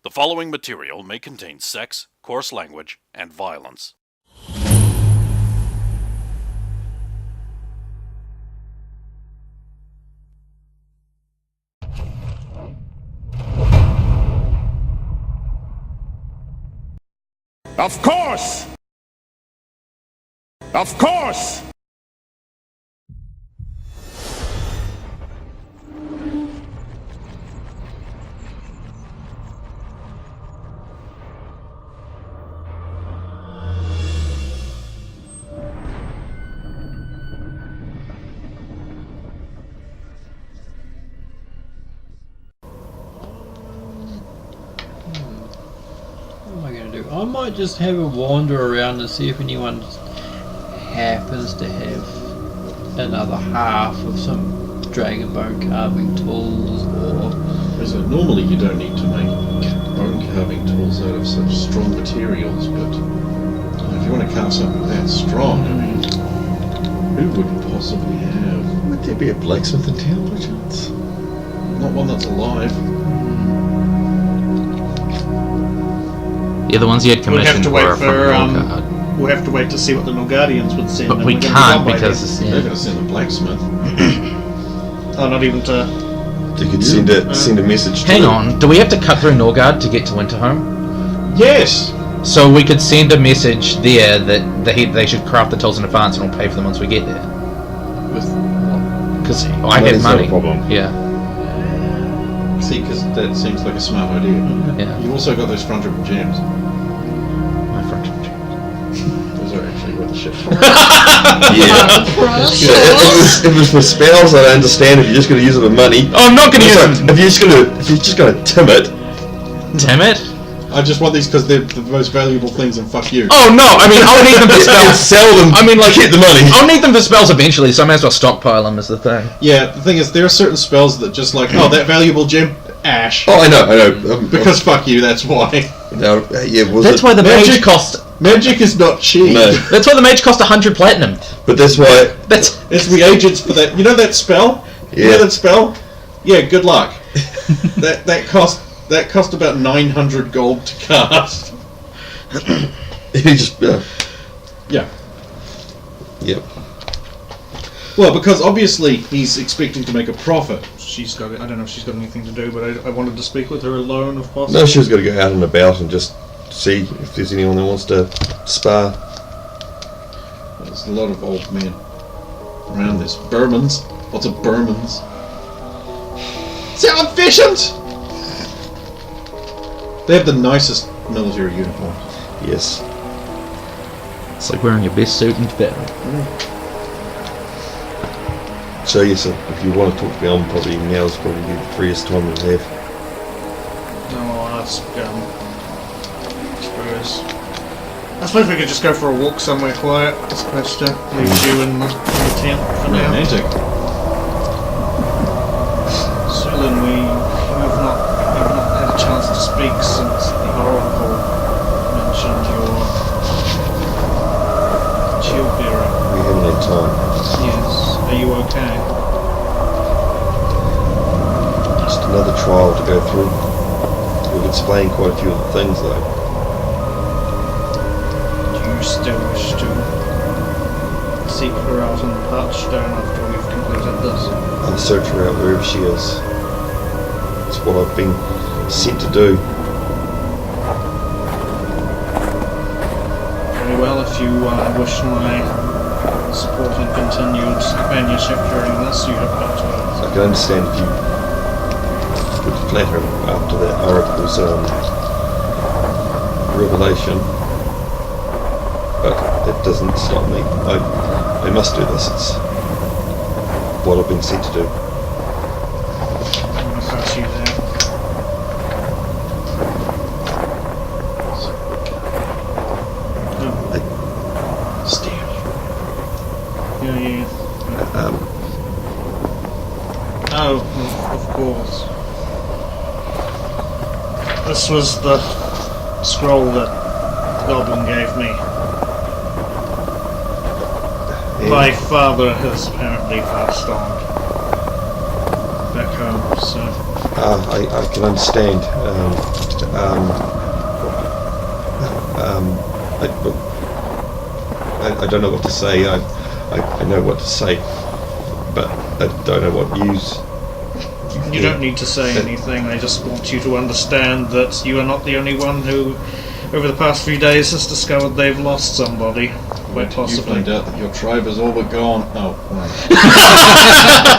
The following material may contain sex, coarse language, and violence. Of course! Of course! I might just have a wander around and see if anyone happens to have another half of some dragon bone carving tools or... So normally you don't need to make bone carving tools out of such strong materials, but if you want to carve something that strong, I mean, who would possibly have? Would there be a blacksmith in town by chance? Not one that's alive. Yeah, the ones you had commissioned were from Jor-Karroc. We'll have to wait to see what the Nilgardians would send. But we can't because... They're going to send a blacksmith. Oh, not even to... You could send a message to Hang them. on, do we have to cut through Norgard to get to Winterhome? Yes! So we could send a message there that they should craft the tools in advance and we'll pay for them once we get there. With Because I Money's have not a money. problem. Yeah. See, because that seems like a smart idea. Yeah. You've also got those front-river gems. My front. Those are actually worth the shit. Yeah. If it was for spells, I understand if you're just going to use it for money. Oh, I'm not going to use If you're just going to tim it. Damn it. I just want these because they're the most valuable things, and fuck you. Oh no, I mean, I'll need them for spells. Sell them. I mean, like, get the money. I'll need them for spells eventually, so I may as well stockpile them is the thing. Yeah, the thing is, there are certain spells that just like, oh, that valuable gem, ash. Oh, I know. Because fuck you, that's why. No, yeah, That's why the mage Magic- cost... Magic is not cheap. No, That's why the mage cost 100 platinum. but that's why. That's... It's reagents for that. You know that spell? You know Yeah. that spell? Yeah, good luck. that cost about 900 gold to cast. You just. Yeah. Yep. Well, because obviously he's expecting to make a profit. She's got. I don't know if she's got anything to do, but I wanted to speak with her alone, if possible. No, she's got to go out and about and just see if there's anyone that wants to spar. There's a lot of old men around this. Burmans. Lots of Burmans. See how efficient! They have the nicest military uniforms. Yes. It's like wearing your best suit in battle. So yes, if you want to talk to me, probably now is probably the freest time we'll have. No, I'll ask. I suppose we could just go for a walk somewhere quiet, as opposed to leave you in the tent for now. Romantic. Sulan, we have not had a chance to speak since the Oracle mentioned your shield bearer. We haven't had time. Yes. Are you okay? Just another trial to go through. We've explained quite a few of the things though. Do you still wish to seek her out in the parched stone after we've completed this? I'll search her out wherever she is. It's what I've been sent to do. Very well, if you wish my support and continued companionship during this, you have got to. I can understand if you would flatter after the oracle's revelation, but that doesn't stop me. I must do this. It's what I've been sent to do. I'm going to pass you there. Stare. Yeah. Oh, of course. This was the scroll that the goblin gave me. My father has apparently passed on back home, so I can understand. I don't know what to say. I know what to say, but I don't know what use. You don't need to say anything. I just want you to understand that you are not the only one who, over the past few days, has discovered they've lost somebody. Quite You possibly. find out that your tribe is all but gone. Oh, right.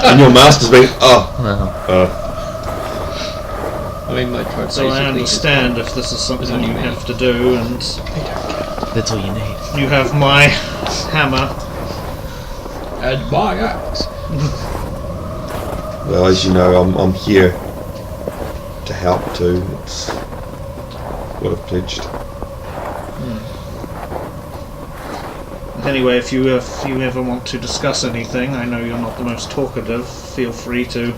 And your master's been. I mean, my tribe So I understand if this is something you have to do, and That's all you need. you have my hammer. And my axe. Well, as you know, I'm here to help too. It's what I've pledged. Anyway, if you ever want to discuss anything, I know you're not the most talkative. Feel free to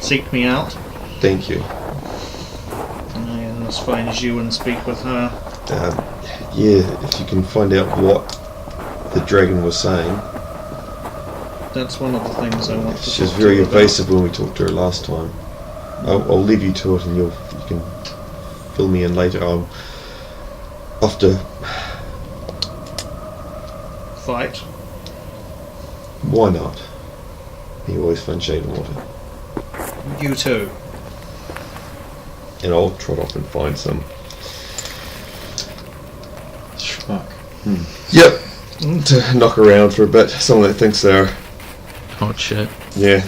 seek me out. Thank you. And as fine as you and speak with her. Yeah, if you can find out what the dragon was saying. That's one of the things I want to She was talk very to you about. evasive when we talked to her last time. I'll leave you to it, and you can fill me in later. I'm off to. Fight. Why not? He always fun shade and water. You too. And I'll trot off and find some. Schmuck. Yep. To knock around for a bit. Someone that thinks they're. Oh shit. Yeah.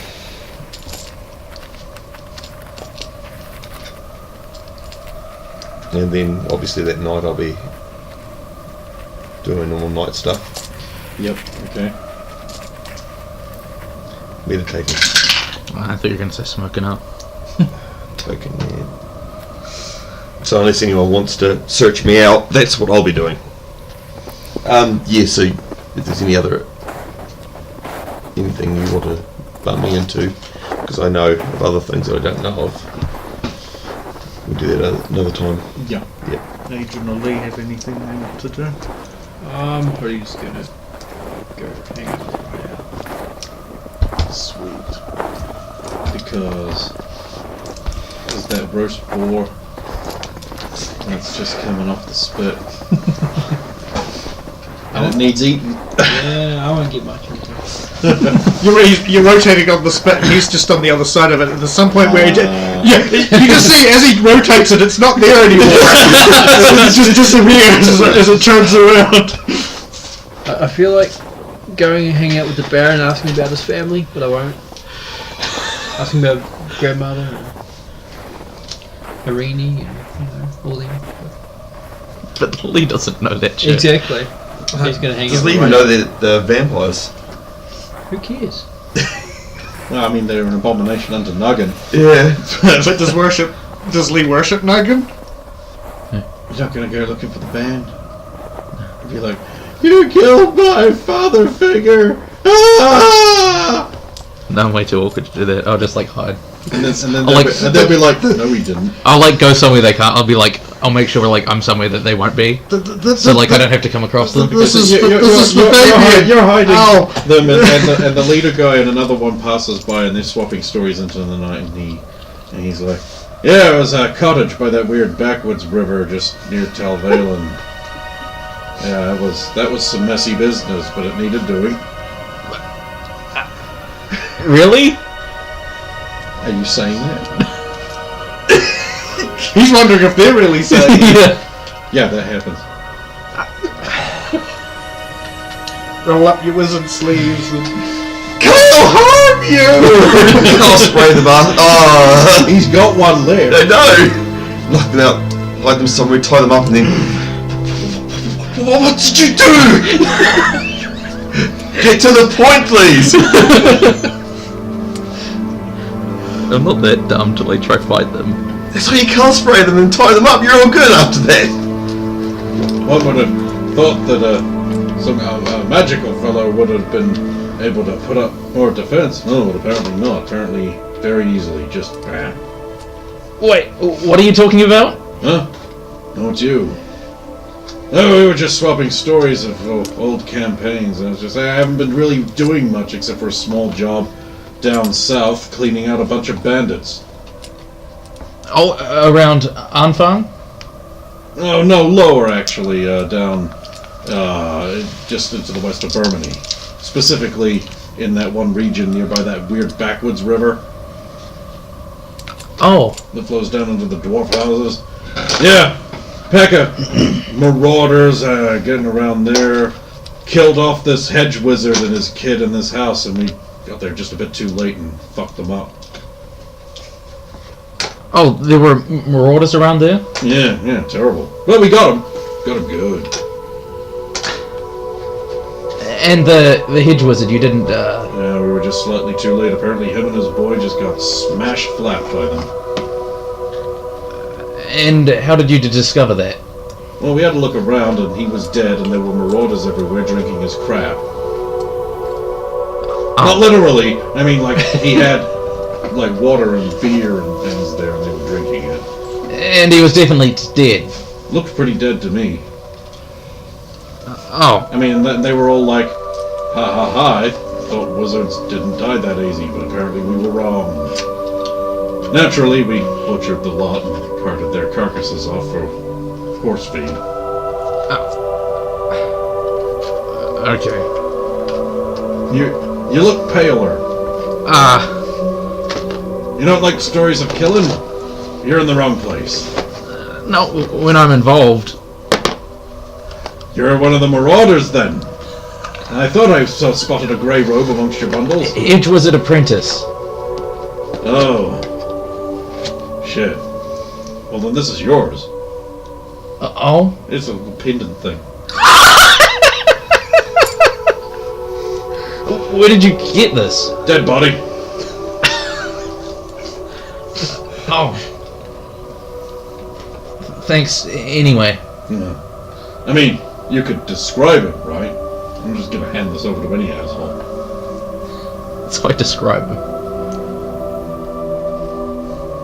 And then obviously that night I'll be doing normal night stuff. Yep, okay. Meditating. I thought you were going to say smoking up. Token, yeah. So unless anyone wants to search me out, that's what I'll be doing. Yeah, so if there's anything you want to bump me into, because I know of other things that I don't know of, we'll do that another time. Yeah. Adrian or Lee have anything they want to do? I'm probably just gonna go hang out with Ryan. Sweet. Because there's that roast boar that's just coming off the spit. And it needs eating. Yeah, I won't get much into it. You're rotating on the spit, and he's just on the other side of it. And there's some point where you just see as he rotates it, it's not there anymore. It just disappears as it turns around. I feel like going and hanging out with the Baron and asking about his family, but I won't. Asking about grandmother and Irini and all them. But Lee doesn't know that shit. Exactly. He's gonna hang out Does with Lee even know the vampires? Who cares? No, I mean they're an abomination unto Nuggin. Yeah. But does Lee worship Nagan? You're not gonna go looking for the band. You'd be like, you killed my father figure! Ah! No, I'm way too awkward to do that. I'll just like hide. And then I'll, they'll be like, no, we didn't. I'll like go somewhere they can't. I'll be like, I'll make sure like I'm somewhere that they won't be. So like I don't have to come across them. This is You're baby. you're hiding them, and the leader guy and another one passes by, and they're swapping stories into the night, and he's like, yeah, it was a cottage by that weird backwoods river just near Talvalen. Yeah, that was some messy business, but it needed doing. Really? Are you saying that? He's wondering if they're really saying Yeah. Yeah, that happens. roll up your wizard sleeves and I'll harm you! I'll spray them out. Oh, He's got one left. I know! Knock them out, hide them somewhere, tie them up, and then. What did you do? Get to the point, please! I'm not that dumb to like try to fight them. That's why you can't spray them and tie them up, you're all good after that! One would have thought that some magical fellow would have been able to put up more defense. No, but apparently not. Apparently very easily, just... Wait, what are you talking about? Huh? No, it's you. No, we were just swapping stories of old campaigns. I haven't been really doing much except for a small job down south cleaning out a bunch of bandits. Oh, around Anfang? Oh, no, lower actually, down, just into the west of Burmany. Specifically in that one region nearby that weird backwoods river Oh, that flows down into the dwarf houses. Yeah, pack of marauders getting around there. Killed off this hedge wizard and his kid in this house, and we got there just a bit too late and fucked them up. oh, there were marauders around there? Yeah, terrible. Well, we got him. Got him good. And the hedge wizard, you didn't, Yeah, we were just slightly too late. Apparently him and his boy just got smashed flat by them. And how did you discover that? Well, we had to look around, and he was dead, and there were marauders everywhere drinking his crap. Not literally. I mean, like, he had, like, water and beer and things there, and they were drinking it. And he was definitely dead. Looked pretty dead to me. Oh, I mean, they were all like, ha ha ha, I thought wizards didn't die that easy, but apparently we were wrong. Naturally, we butchered the lot and carted their carcasses off for horse feed. okay. You look paler. You don't like stories of killing? You're in the wrong place. No, when I'm involved. You're one of the marauders, then. I thought I spotted a grey robe amongst your bundles. Hedge wizard apprentice. Oh. Shit. Well, then this is yours. Oh? It's a pendant thing. Where did you get this? Dead body. Oh. Thanks, anyway. I mean, you could describe it, right? I'm just gonna hand this over to any asshole. That's how I describe him.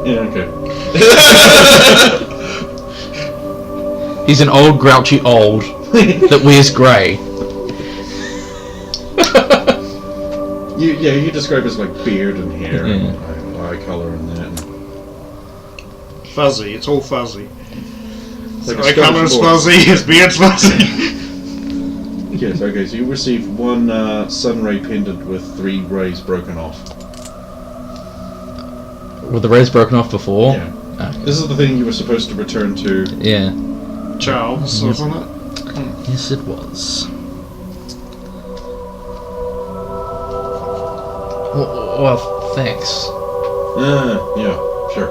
Yeah, okay. He's an old, grouchy old that wears grey. You describe his like beard and hair Yeah. and eye color and that. Fuzzy, it's all fuzzy. Like His eye colour's fuzzy, his beard's fuzzy. Yes, okay, so you receive one sunray pendant with 3 rays broken off. Were the rays broken off before? Yeah. Okay. This is the thing you were supposed to return to. Yeah. Charles, wasn't it? Yes, it was. Well, thanks. Yeah, sure.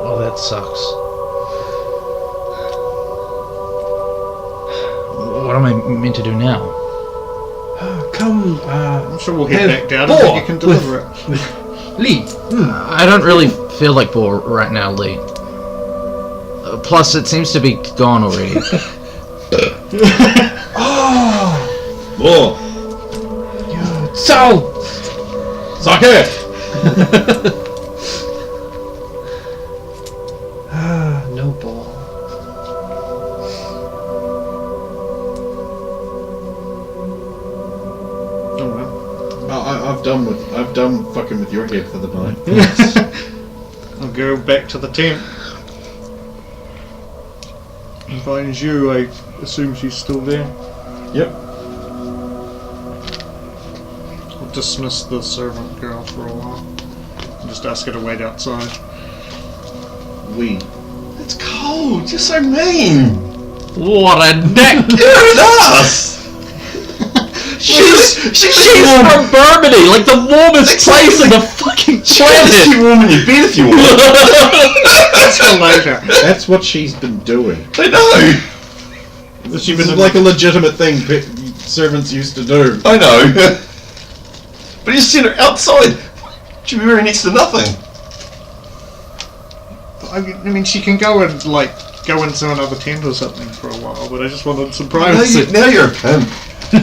Well, that sucks. What am I meant to do now? Come, I'm sure we'll head Have back down more and you can deliver it. Lee. I don't really feel like Boar right now, Lee. Plus, it seems to be gone already. More! So, Sake! No ball. Oh well. I've done fucking with your head for the night. I'll go back to the tent. And finds you, I assume she's still there. Yep. I'll dismiss the servant girl for a while. And just ask her to wait outside. We. It's cold. You're so mean. What a neck! You're us. She's from Burmany, like the warmest place in the fucking She's planet. warm in your bed if you want. That's for later. That's what she's been doing. I know. This is like a legitimate thing servants used to do. I know. But you sent her outside. She'd be wearing next to nothing. I mean, she can go and, go into another tent or something for a while, but I just wanted some privacy. Now you're a pimp.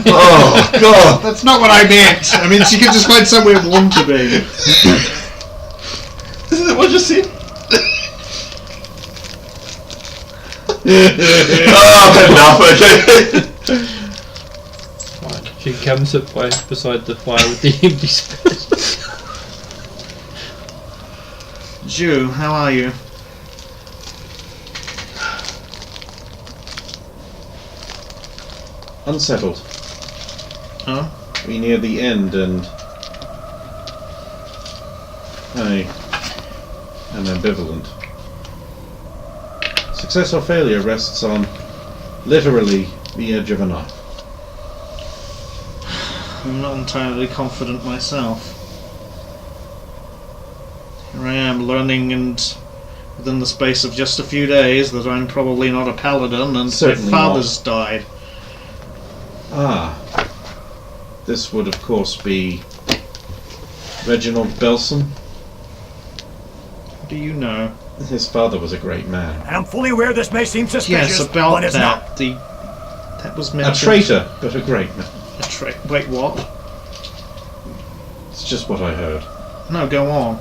Oh, God. That's not what I meant. I mean, she can just find somewhere warm to be. Isn't that what you said? Oh, enough, okay. Fine. She comes sit beside the fire with the empty spit. Jew, how are you? Unsettled. Huh? We near the end, and I am ambivalent. Success or failure rests on literally the edge of a knife. I'm not entirely confident myself. Here I am learning, and within the space of just a few days, that I'm probably not a paladin, and Certainly my father's died. Ah. This would of course be Reginald Belson. What do you know? His father was a great man. I'm fully aware this may seem suspicious, Yes, about but it's not. that. That was A mentioned. traitor, but a great man. Wait, what? It's just what I heard. No, go on.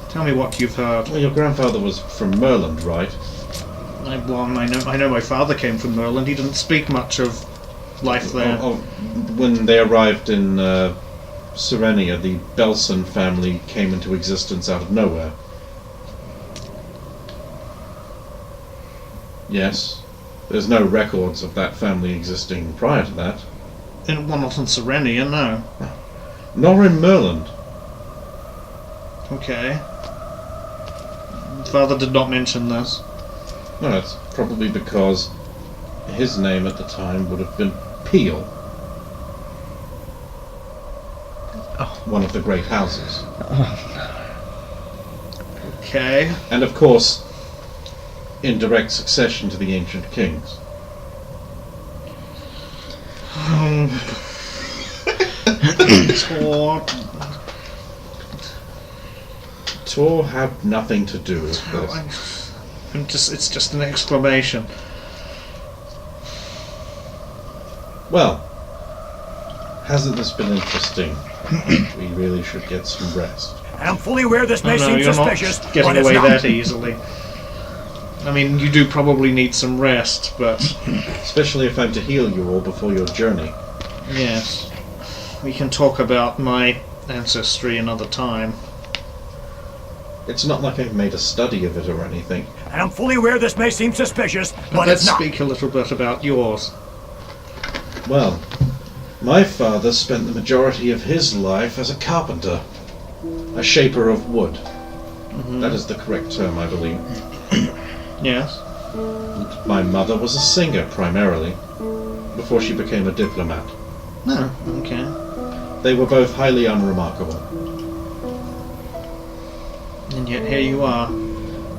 Tell me what you've heard. Well, your grandfather was from Merland, right? I know my father came from Merland. He didn't speak much of life there. When they arrived in Serenia, the Belson family came into existence out of nowhere. Yes. There's no records of that family existing prior to that. Not in Serenia, no. Nor in Merland. Okay. Father did not mention this. No, that's probably because his name at the time would have been Peel. One of the great houses. Okay. And of course, in direct succession to the ancient kings. Tor had nothing to do with this. It's just an exclamation. Well, hasn't this been interesting? We really should get some rest. I'm fully aware this may No, seem you're suspicious, not getting but it's away not. that easily. I mean, you do probably need some rest, but Especially if I'm to heal you all before your journey. yes. We can talk about my ancestry another time. It's not like I've made a study of it or anything. And I'm fully aware this may seem suspicious, but Let's it's not. speak a little bit about yours. Well, my father spent the majority of his life as a carpenter. A shaper of wood. That is the correct term, I believe. Yes. My mother was a singer, primarily, before she became a diplomat. No. Okay. They were both highly unremarkable. And yet here you are,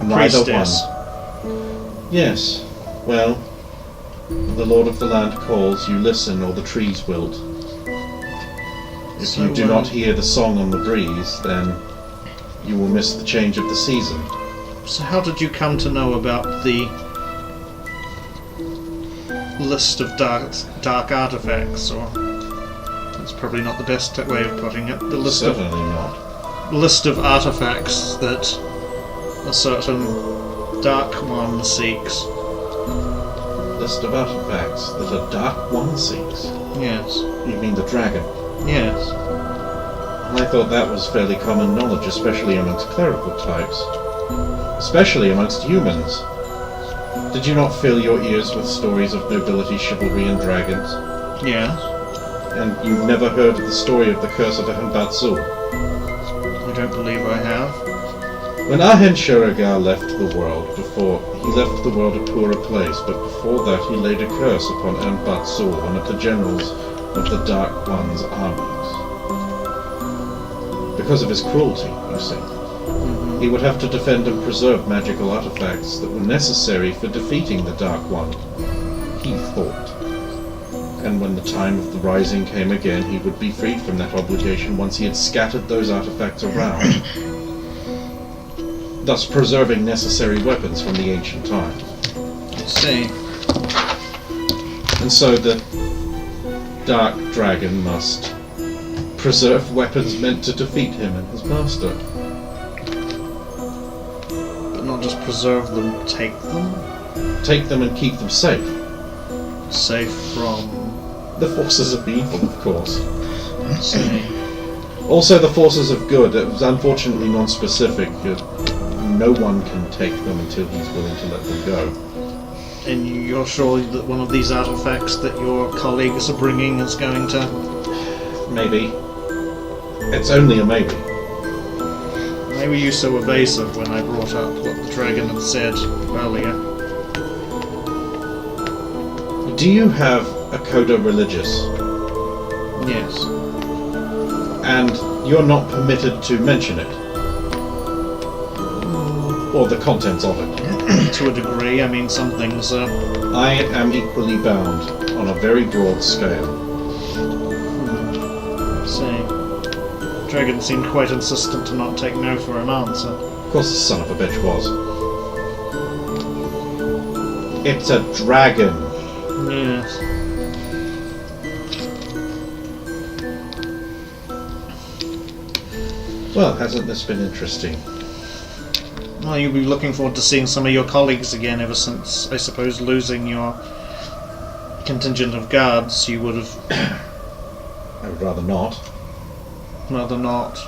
Neither priestess. one. Yes. Well, the Lord of the Land calls, you listen or the trees wilt. If So, you do not hear the song on the breeze, then you will miss the change of the season. So how did you come to know about the list of dark artifacts, or that's probably not the best way of putting it. The Certainly not. list of artifacts that a certain dark one seeks. List of artifacts that a dark one seeks. Yes. You mean the dragon? Yes. I thought that was fairly common knowledge, especially amongst clerical types. Especially amongst humans. Did you not fill your ears with stories of nobility, chivalry, and dragons? Yes. And you've never heard of the story of the curse of Ahenbatsu? I don't believe I have. When Ahenshiragar left the world, he left the world a poorer place, but before that he laid a curse upon Ahenbatsu, one of the generals of the Dark One's armies. Because of his cruelty, you see. He would have to defend and preserve magical artifacts that were necessary for defeating the Dark One, he thought. And when the time of the Rising came again, he would be freed from that obligation once he had scattered those artifacts around, thus preserving necessary weapons from the ancient times. I see. And so the Dark Dragon must preserve weapons meant to defeat him and his master. But not just preserve them, take them? Take them and keep them safe. Safe from... The forces of evil, of course. say... Also the forces of good. It was unfortunately non-specific. No one can take them until he's willing to let them go. And you're sure that one of these artifacts that your colleagues are bringing is going to... Maybe. It's only a maybe. Why were you so evasive when I brought up what the dragon had said earlier? Do you have a coda religious? Yes. And you're not permitted to mention it? Or the contents of it? To a degree, I mean, some things are... I am equally bound on a very broad scale. Say, dragon seemed quite insistent to not take no for an answer. Of course the son of a bitch was. It's a dragon. Yes. Well, hasn't this been interesting? Well, you'll be looking forward to seeing some of your colleagues again ever since, I suppose, losing your contingent of guards. You would have I would rather not. rather not...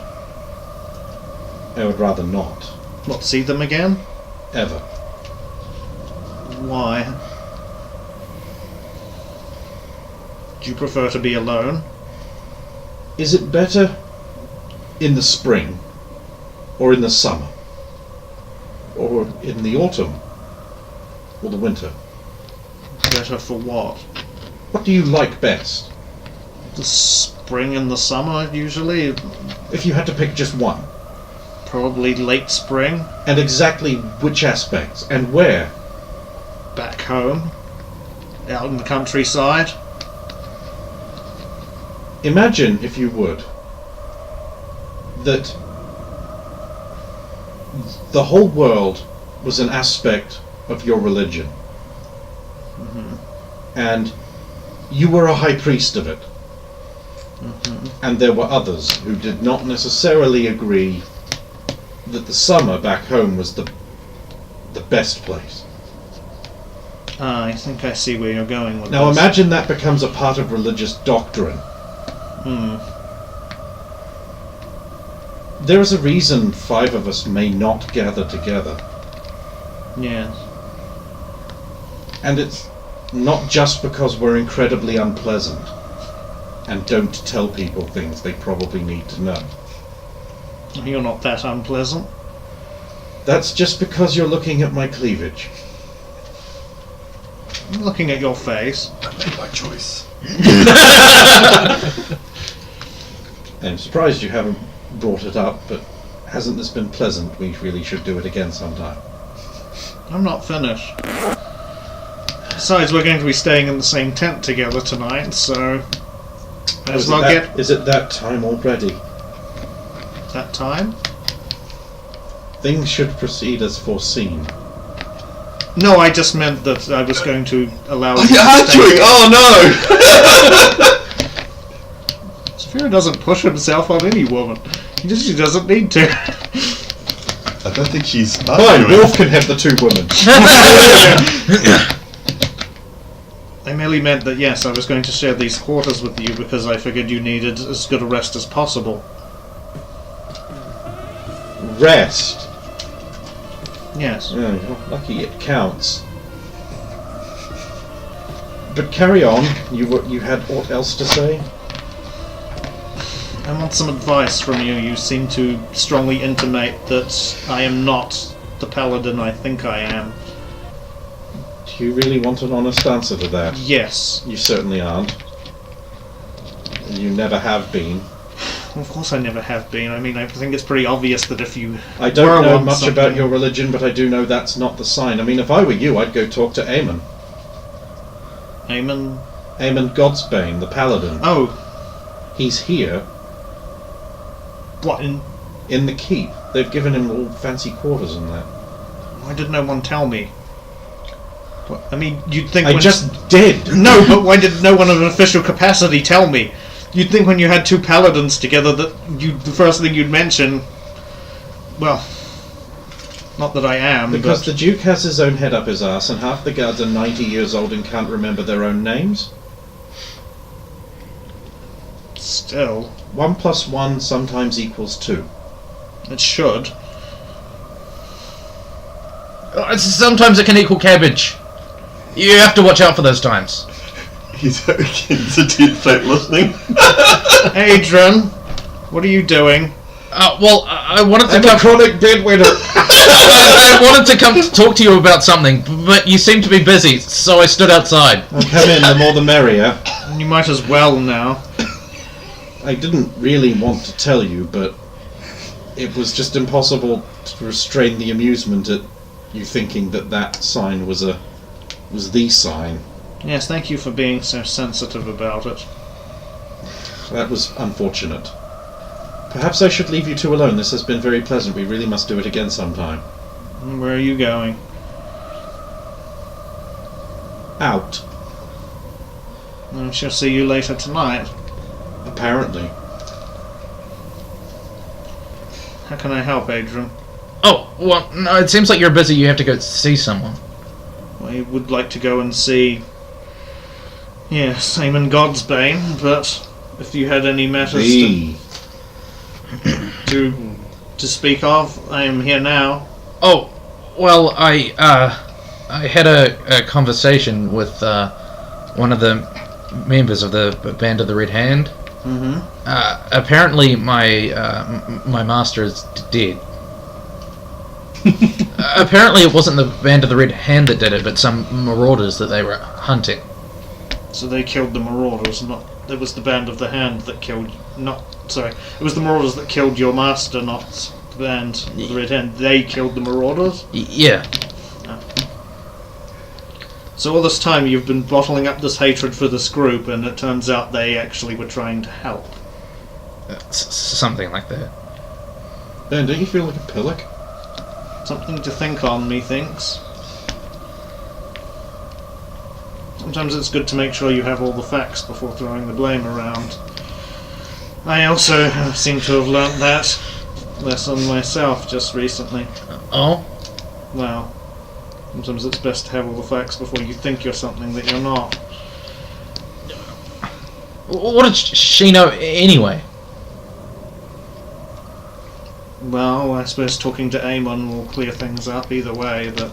I would rather not. What, see them again? Ever. Why? Do you prefer to be alone? Is it better in the spring? Or in the summer? Or in the autumn? Or the winter? Better for what? What do you like best? The spring and the summer, usually. If you had to pick just one. Probably late spring. And exactly which aspects? And where? Back home. Out in the countryside. Imagine, if you would, that the whole world was an aspect of your religion. And you were a high priest of it. And there were others who did not necessarily agree that the summer back home was the best place. I think I see where you're going with Now this. imagine that becomes a part of religious doctrine. There is a reason 5 of us may not gather together. Yes. And it's not just because we're incredibly unpleasant and don't tell people things they probably need to know. You're not that unpleasant. That's just because you're looking at my cleavage. I'm looking at your face. I made my choice. I'm surprised you haven't brought it up, but hasn't this been pleasant? We really should do it again sometime. I'm not finished. Besides, we're going to be staying in the same tent together tonight, so... Might as well get Is it that time already? that time. Things should proceed as foreseen. No, I just meant that I was going to allow Oh, you you're to stay. arguing! Oh no! Saphira doesn't push himself on any woman. He just doesn't need to. I don't think she's Fine, arguing. Wolf can have the 2 women. I merely meant that, yes, I was going to share these quarters with you because I figured you needed as good a rest as possible. Rest. Yes. Oh, you're lucky it counts. But carry on. You had aught else to say? I want some advice from you. You seem to strongly intimate that I am not the paladin I think I am. Do you really want an honest answer to that? Yes. You certainly aren't. And you never have been. Of course I never have been. I mean, I think it's pretty obvious that if you I don't know want much something- about your religion, but I do know that's not the sign. I mean, if I were you, I'd go talk to Aemon. Aemon... Aemon Godsbane, the paladin. Oh, He's here, what? in the keep. They've given him all fancy quarters and that. Why did no one tell me? What, I mean, you'd think I when- just did! No, but why did no one of an official capacity tell me? You'd think when you had 2 paladins together that the first thing you'd mention... Well... Not that I am, Because but the Duke has his own head up his ass, and half the guards are 90 years old and can't remember their own names. still, 1 + 1 sometimes equals 2. it should. Sometimes it can equal cabbage. You have to watch out for those times. He's did listening. Adrian, what are you doing? Well, I wanted to I'm come. a chronic bedwetter. I wanted to come to talk to you about something, but you seem to be busy, so I stood outside. I'll come in, the more the merrier. You might as well now. I didn't really want to tell you, but it was just impossible to restrain the amusement at you thinking that sign was the sign. Yes, thank you for being so sensitive about it. That was unfortunate. Perhaps I should leave you two alone. This has been very pleasant. We really must do it again sometime. Where are you going? Out. I shall see you later tonight. Apparently. How can I help, Adrian? Oh, well, no, it seems like you're busy. You have to go see someone. I would like to go and see... Yes, Eamon Godsbane, but if you had any matters to speak of, I am here now. Oh, well, I had a conversation with one of the members of the Band of the Red Hand. Mm-hmm. Apparently, my master is dead. Apparently, it wasn't the Band of the Red Hand that did it, but some marauders that they were hunting. So they killed the marauders, not... It was the Band of the Hand that killed... Sorry. It was the marauders that killed your master, not the Band of the Red Hand. They killed the marauders? Yeah. So all this time you've been bottling up this hatred for this group, and it turns out they actually were trying to help. Something like that. Ben, don't you feel like a pillock? Something to think on, methinks. Sometimes it's good to make sure you have all the facts before throwing the blame around. I also seem to have learnt that lesson myself just recently. Oh? Well, sometimes it's best to have all the facts before you think you're something that you're not. What did she know anyway? Well, I suppose talking to Eamon will clear things up either way, but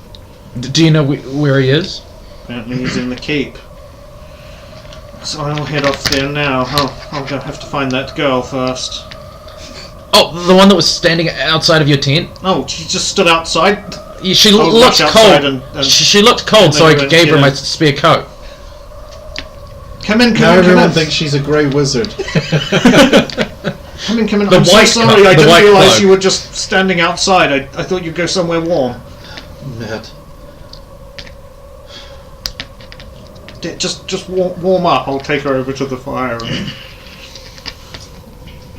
Do you know where he is? apparently he's in the keep. So I'll head off there now. I'll go have to find that girl first. Oh, the one that was standing outside of your tent? Oh, she just stood outside? She I'll looked rush outside cold. and She looked cold, and so I then gave her you my know. spare coat. Come in, Now come everyone in. thinks she's a grey wizard. Come in. The I'm so white sorry, cloak, I the didn't white realise cloak. you were just standing outside. I thought you'd go somewhere warm. Mad. Just warm up. I'll take her over to the fire and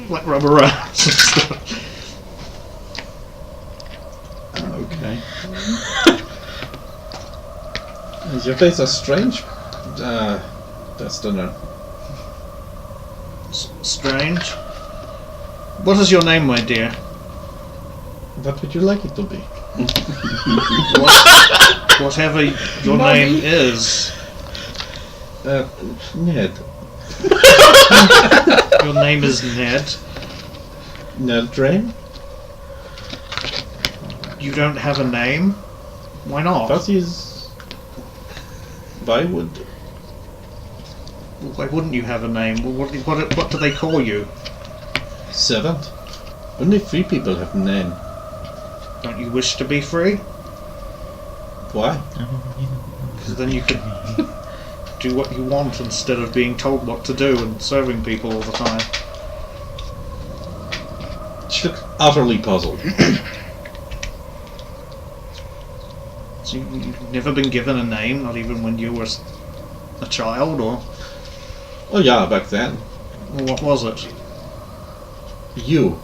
like rub her around and stuff. Okay. Is your face a strange? That's dunno. Strange. What is your name, my dear? What would you like it to be? Whatever your name is. Ned. Your name is Ned. Ned Drain? You don't have a name? Why not? That is... Why would... Why wouldn't you have a name? What do they call you? Servant? Only free people have name. Don't you wish to be free? Why? Because then you could do what you want instead of being told what to do and serving people all the time. She looked utterly puzzled. So you've never been given a name, not even when you were a child, or Oh yeah, back then. what was it? You.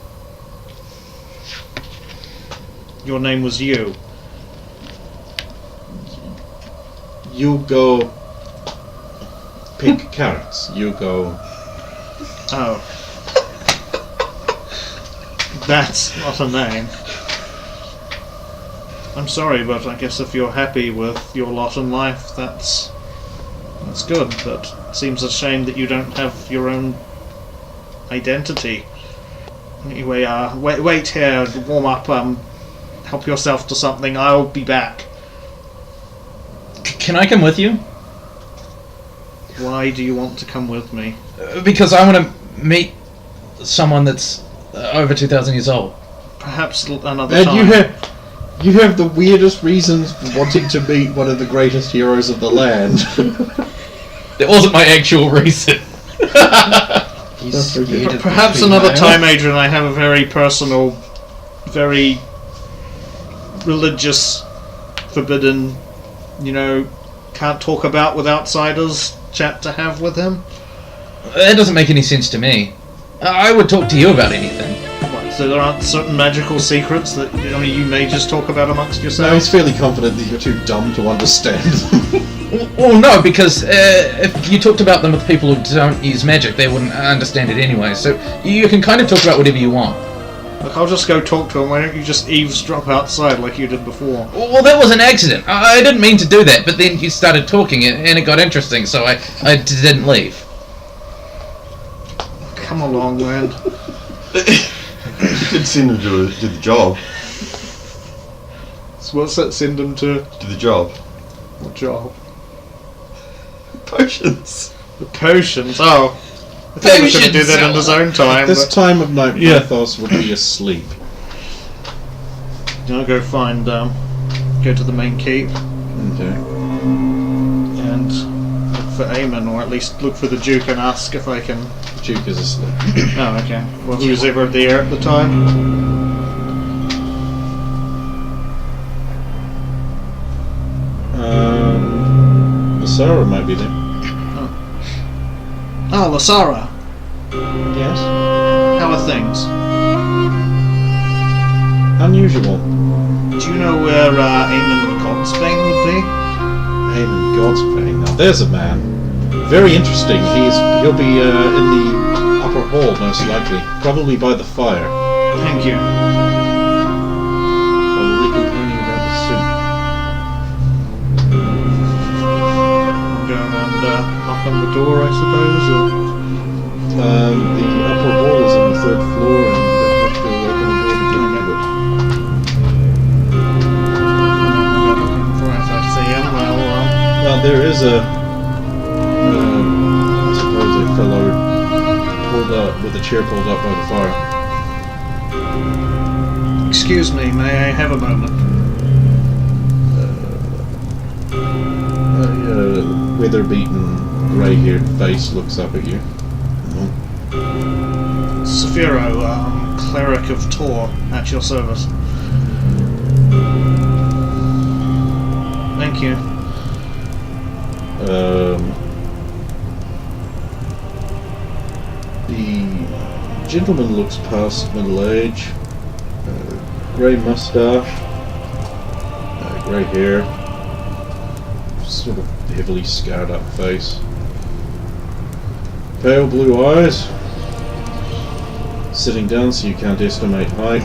Your name was you. You go... pick carrots. You go... Oh. That's not a name. I'm sorry, but I guess if you're happy with your lot in life, that's good. But it seems a shame that you don't have your own identity. Anyway, wait here, warm up. Help yourself to something. I'll be back. Can I come with you? Why do you want to come with me? Because I want to meet someone that's over 2,000 years old. Perhaps another And time. you have the weirdest reasons for wanting to meet one of the greatest heroes of the land. That wasn't my actual reason. He's scared of Perhaps the another female. time, Adrian. I have a very personal, very religious, forbidden, can't talk about with outsiders chat to have with him. That doesn't make any sense to me. I would talk to you about anything. What, so there aren't certain magical secrets that you may just talk about amongst No, yourselves? he's fairly confident that you're too dumb to understand. Well, no, because if you talked about them with people who don't use magic, they wouldn't understand it anyway. So you can kind of talk about whatever you want. Look, I'll just go talk to him. Why don't you just eavesdrop outside like you did before? Well, that was an accident. I didn't mean to do that, but then you started talking and it got interesting, so I didn't leave. Come along, man. You did send him to do the job. So what's that send him to? Do the job. What job? Potions. The potions. Oh. I thought he was going to do that in his own time. This But time of night, Yeah. Mythos would be asleep. I'll go find, go to the main keep Okay. and look for Eamon, or at least look for the Duke and ask if I can. Duke is asleep. Oh, okay. Well, who's ever there at the time? Sarah might be there. Oh, Lasara. Yes. How are things? Unusual. Do you know where Eamon Godsbane would be? Eamon Godsbane. Now there's a man. Very interesting. He'll be in the upper hall most likely. Probably by the fire. Thank you. Probably complaining about the soup. Go and knock on the door, I suppose. Or... The upper hall is on the 3rd floor, and they'll have to open the door to get into it. If I see him, well, Well, there is I suppose a fellow pulled up with a chair pulled up by the fire. excuse me, may I have a moment? A weather-beaten, grey-haired face looks up at you. Saphiro, cleric of Tor, at your service. Thank you. The gentleman looks past middle age, grey moustache, grey hair, sort of heavily scarred up face, pale blue eyes, sitting down so you can't estimate height,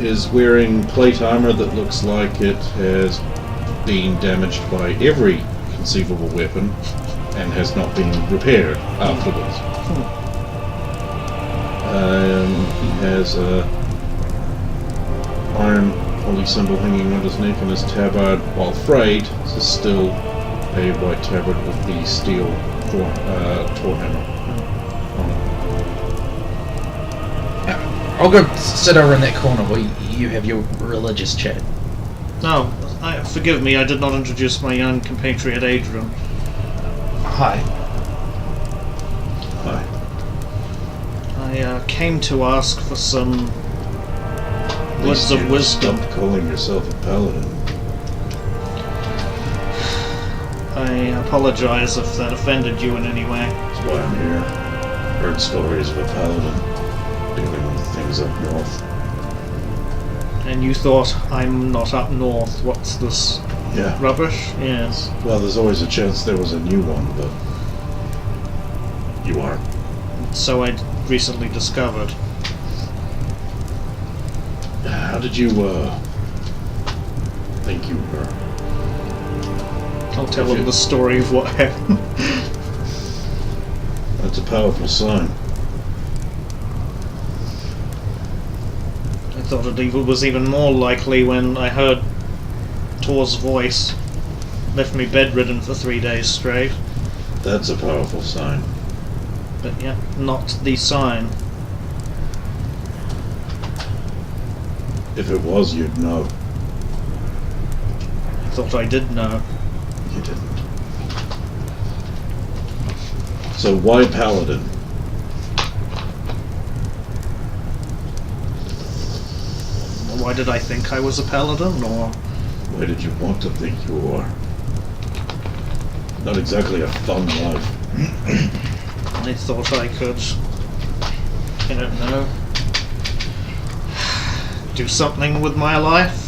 is wearing plate armour that looks like it has been damaged by every conceivable weapon and has not been repaired afterwards. He has a iron holy symbol hanging around his neck, and his tabard, while frayed, is still a white tabard with the steel Tor hammer on it. I'll go sit over in that corner where you have your religious chat. No, forgive me, I did not introduce my young compatriot Adrian. Hi. Hi. I came to ask for some words of wisdom. Stop calling yourself a paladin. I apologize if that offended you in any way. That's why I'm here. Heard stories of a paladin dealing with things up north. And you thought I'm not up north. What's this Yeah. rubbish? Yes. Well, there's always a chance there was a new one, but you aren't. So I recently discovered. How did you think you were. I'll tell him the story of what happened. That's a powerful sign. I thought it was even more likely when I heard Tor's voice. Left me bedridden for 3 days straight. That's a powerful sign. But yeah, not the sign. If it was, you'd know. I thought I did know. You didn't. So why Paladin? Why did I think I was a paladin, or... Why did you want to think you were? Not exactly a fun life. I thought I could... I don't know... do something with my life.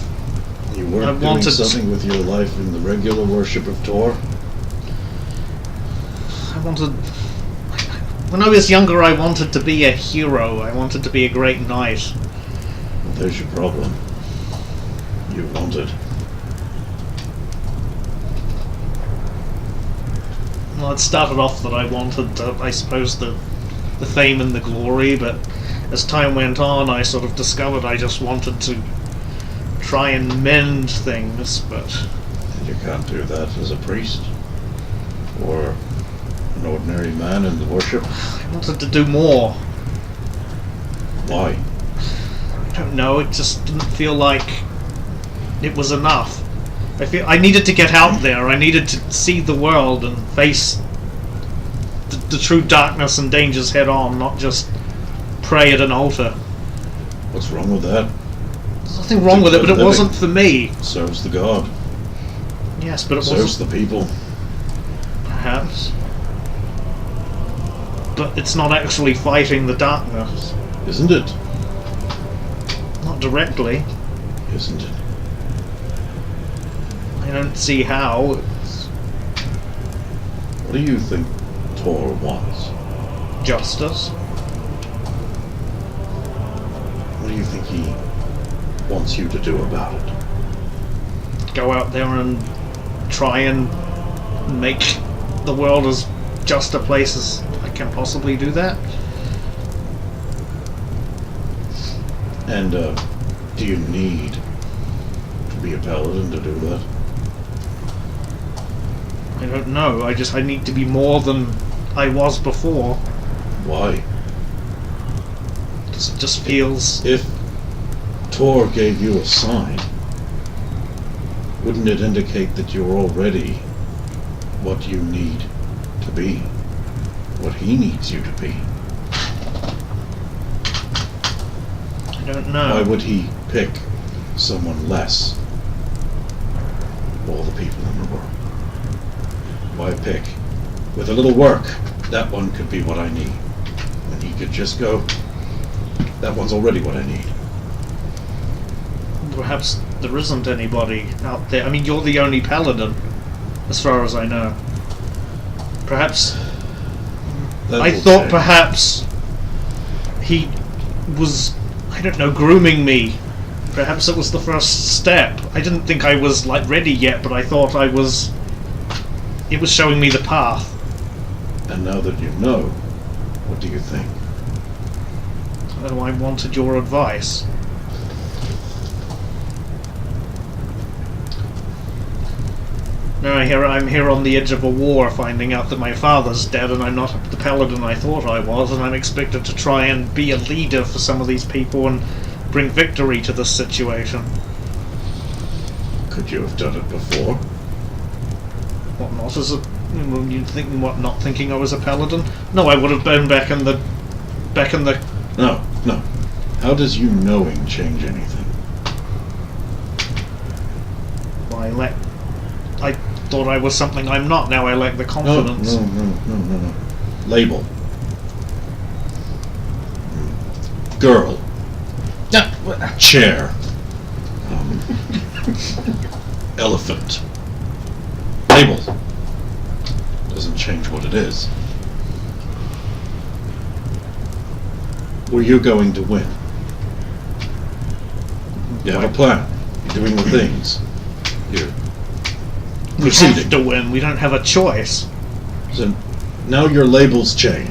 You weren't doing something with your life in the regular worship of Tor? I wanted... When I was younger, I wanted to be a hero. I wanted to be a great knight. Well, there's your problem. You wanted. Well, it started off that I wanted, I suppose, the fame and the glory, but as time went on, I sort of discovered I just wanted to try and mend things, but... And you can't do that as a priest? Or an ordinary man in the worship? I wanted to do more. Why? I don't know, it just didn't feel like it was enough. I needed to get out there, I needed to see the world and face the true darkness and dangers head on, not just pray at an altar. What's wrong with that? There's nothing wrong with it, but it wasn't for me. Serves the god. Yes, but it Serves wasn't... the people. Perhaps. But it's not actually fighting the darkness. Isn't it? Not directly. Isn't it? I don't see how. What do you think Tor wants? Justice. What do you think he wants you to do about it? Go out there and try and make the world as just a place as I can possibly do that. And, do you need to be a paladin to do that? I don't know. I need to be more than I was before. Why? It just feels... If Tor gave you a sign, wouldn't it indicate that you're already what you need to be? What he needs you to be? I don't know. Why would he pick someone less of all the people in the world? Why pick? With a little work, that one could be what I need. And he could just go, that one's already what I need. Perhaps there isn't anybody out there. I mean, you're the only paladin, as far as I know. Perhaps... I thought perhaps he was, I don't know, grooming me. Perhaps it was the first step. I didn't think I was, like, ready yet, but I thought I was... It was showing me the path. And now that you know, what do you think? Oh, I wanted your advice. Now I'm here on the edge of a war, finding out that my father's dead and I'm not the paladin I thought I was, and I'm expected to try and be a leader for some of these people and bring victory to this situation. Could you have done it before? What, not as a... You thinking what, not thinking I was a paladin? No, I would have been back in the... No. How does you knowing change anything? Well, I thought I was something I'm not, now I lack the confidence. No. Label. Girl. Chair. Elephant. Label. Doesn't change what it is. Were you going to win? You have a plan. You're doing the things. You're We proceeding. have to win. We don't have a choice. So now your labels change.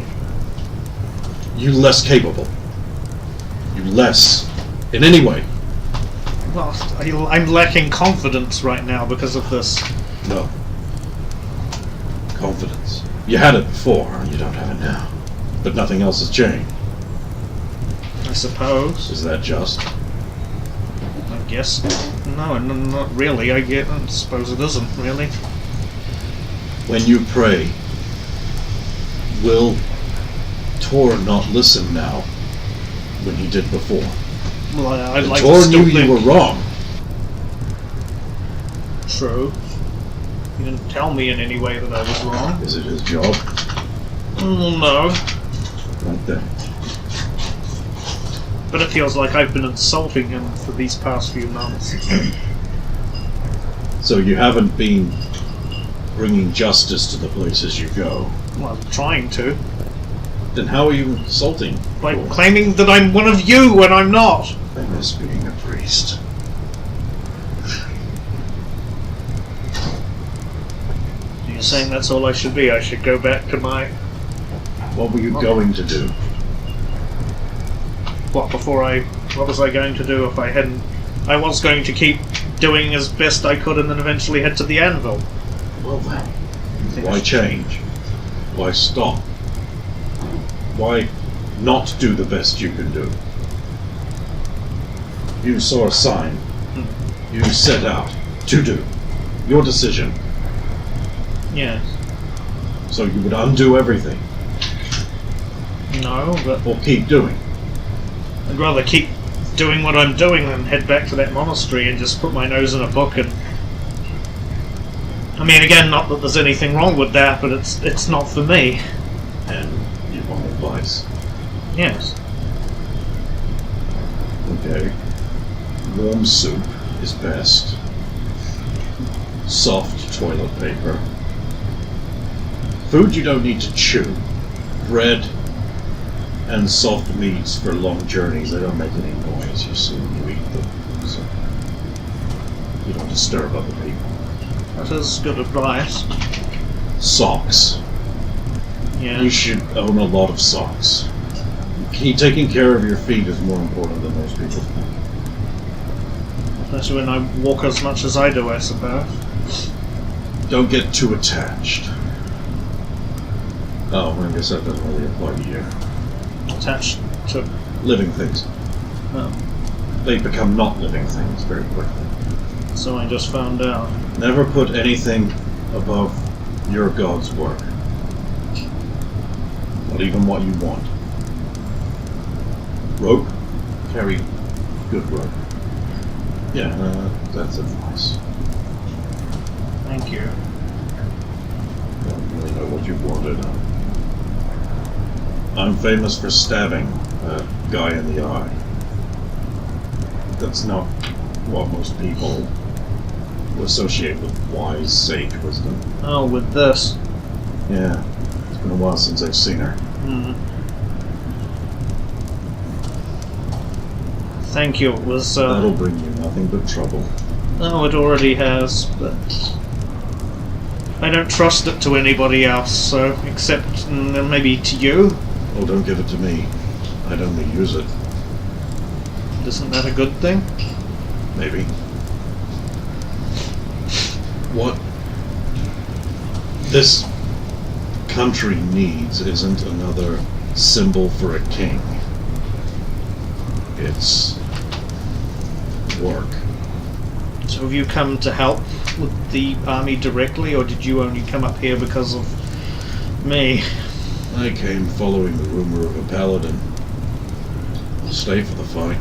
You less capable. You less in any way. Well, I'm lacking confidence right now because of this. No. Confidence. You had it before, and you don't have it now. But nothing else has changed. I suppose. Is that just? I guess. No, not really. I suppose it isn't really. When you pray, will Tor not listen now when he did before? Well, I'd like Tor to still knew think. you were wrong. True. He didn't tell me in any way that I was wrong. Is it his job? No. Right then. But it feels like I've been insulting him for these past few months. So you haven't been bringing justice to the places you go. Well, I'm trying to. Then how are you insulting? By Tor? claiming that I'm one of you when I'm not. I miss being a priest. You're saying that's all I should be? I should go back to my... What were you going to do? What was I going to do if I hadn't... I was going to keep doing as best I could and then eventually head to the anvil. Well then, why change? Why stop? Why not do the best you can do? You saw a sign. You set out to do. Your decision. Yes. So you would undo everything, No, but or keep doing. I'd rather keep doing what I'm doing than head back to that monastery and just put my nose in a book and... I mean, again, not that there's anything wrong with that, but it's not for me. And you want advice. Yes. Okay. Warm soup is best. Soft toilet paper. Food you don't need to chew. Bread and soft meats for long journeys. They don't make any noise, you see, when you eat them. So you don't disturb other people. That is good advice. Socks. Yeah. You should own a lot of socks. Taking care of your feet is more important than most people think. Especially when I walk as much as I do, I suppose. Don't get too attached. Oh, I guess that doesn't really apply to you. Attached to... Living things. Oh, They become not living things very quickly. so I just found out. Never put anything above your God's work. Not even what you want. Rope? Carry good rope. Yeah, that's advice. Thank you. I don't really know what you wanted. I'm famous for stabbing a guy in the eye. That's not what most people associate with wise sage wisdom. Oh, with this. Yeah, it's been a while since I've seen her. Thank you. It was, That'll bring you nothing but trouble. No, it already has, but... I don't trust it to anybody else, so... Except, maybe to you? Oh, don't give it to me. I'd only use it. Isn't that a good thing? Maybe. What this country needs isn't another symbol for a king. It's work. So have you come to help with the army directly, or did you only come up here because of me? I came following the rumor of a paladin. I'll stay for the fight.